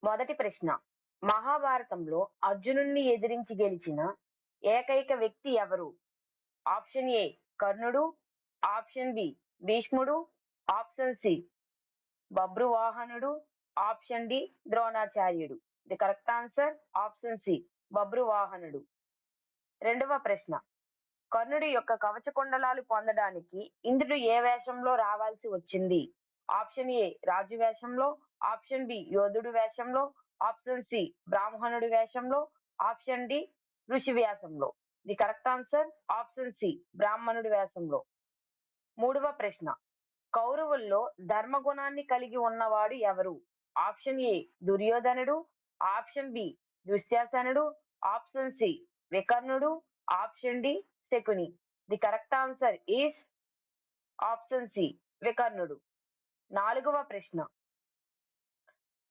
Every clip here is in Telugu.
మొదటి ప్రశ్న. మహాభారతంలో అర్జునుడిని ఎదిరించి గెలిచిన ఏకైక వ్యక్తి ఎవరు? ఆప్షన్ ఏ కర్ణుడు, ఆప్షన్ బి భీష్ముడు, ఆప్షన్ సి బభ్రువాహనుడు, ఆప్షన్ డి ద్రోణాచార్యుడు. The correct answer option C బభ్రువాహనుడు. రెండవ ప్రశ్న. కర్ణుడి యొక్క కవచ కుండలాలు పొందడానికి ఇంద్రుడు ఏ వేషంలో రావాల్సి వచ్చింది? ఆప్షన్ ఏ రాజు వేషంలో, ఆప్షన్ బి యోధుడు వేషంలో, ఆప్షన్ సి బ్రాహ్మణుడి వేషంలో, ఆప్షన్ డి ఋషి వేషంలో. The correct answer option C బ్రాహ్మణుడి వేషంలో. మూడవ ప్రశ్న. కౌరవుల్లో ధర్మగుణాన్ని కలిగి ఉన్నవాడు ఎవరు? ఆప్షన్ ఏ దుర్యోధనుడు, ఆప్షన్ బి దుశ్శాసనుడు, ఆప్షన్ సి వికర్ణుడు, option D Shakuni. The correct answer is option C వికర్ణుడు. నాలుగవ ప్రశ్న.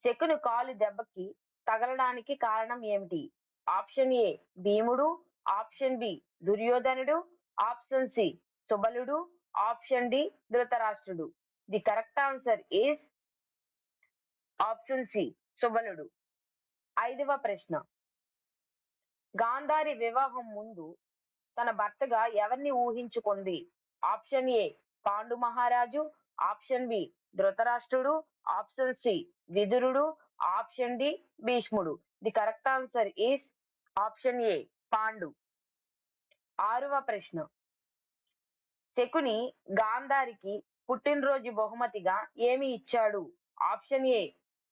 శకుని కాలు దెబ్బకి తగలడానికి కారణం ఏమిటి? ఆప్షన్ ఏ భీముడు, ఆప్షన్ బి దుర్యోధనుడు, ఆప్షన్ సి సుబలుడు, ఆప్షన్ డి ధృతరాష్ట్రుడు. The correct answer is option C సుబలుడు. ఐదవ ప్రశ్న. గాంధారి వివాహం ముందు తన భర్తగా ఎవరిని ఊహించుకుంది? ఆప్షన్ ఏ పాండు మహారాజు, ఆప్షన్ బి ధృతరాష్ట్రుడు, ఆప్షన్ సి విదురుడు, ఆప్షన్ డి భీష్ముడు. The correct answer is option A Pandu. ఆరవ ప్రశ్న. శకుని గాంధారికి పుట్టినరోజు బహుమతిగా ఏమి ఇచ్చాడు? ఆప్షన్ ఏ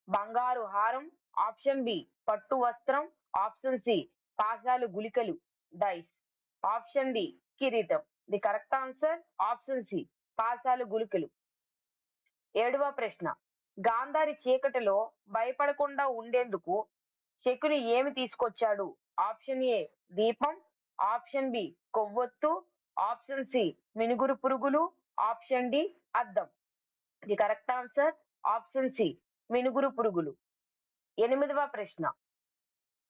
బంగారు హారం, ఆప్షన్ బి పట్టు వస్త్రం, ఆప్షన్ సి పాశాలు గుళికలు డైస్, ఆప్షన్ డి కిరీటం. The correct answer option C పాశాలు గుళికలు. ఏడవ ప్రశ్న. గాంధారి చీకటిలో భయపడకుండా ఉండేందుకు శకుని ఏమి తీసుకొచ్చాడు? ఆప్షన్ ఏ దీపం, ఆప్షన్ బి కొవ్వొత్తు, ఆప్షన్ సి మినుగురు పురుగులు, ఆప్షన్ డి అద్దం. The correct answer option C మినుగురు పురుగులు. ఎనిమిదవ ప్రశ్న.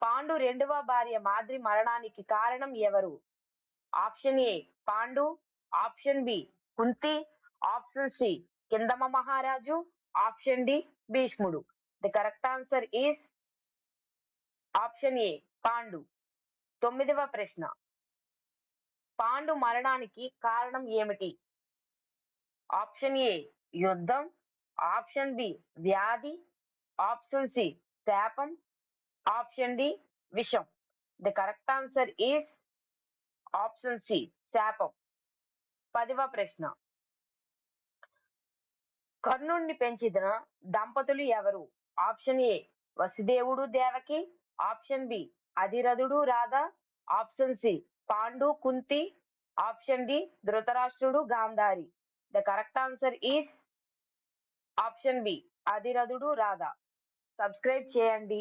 పాండు రెండవ భార్య మాద్రి మరణానికి కారణం ఎవరు? Option A Pandu, option B Kunti, option C Kindama మహారాజు, ఆప్షన్ డి భీష్ముడు. The correct answer is option A Pandu. తొమ్మిదవ ప్రశ్న. పాండు మరణానికి కారణం ఏమిటి? ఆప్షన్ ఏ యుద్ధం, ఆప్షన్ బి వ్యాధి, ఆప్షన్ సి శాపం, ఆప్షన్ డి విషం. The correct answer is option C శాపం. 10వ ప్రశ్న. కర్ణుణ్ణి పెంచిన దంపతులు ఎవరు? ఆప్షన్ ఏ వసుదేవుడు దేవకి, ఆప్షన్ బి అధిరథుడు Radha, option C Pandu Kunti, option D ధృతరాష్ట్రుడు Gandhari. The correct answer is option B అధిరథుడు రాధ. సబ్స్క్రైబ్ చేయండి,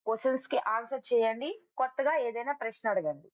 క్వశ్చన్స్ కి ఆన్సర్ చేయండి, కొత్తగా ఏదైనా ప్రశ్న అడగండి.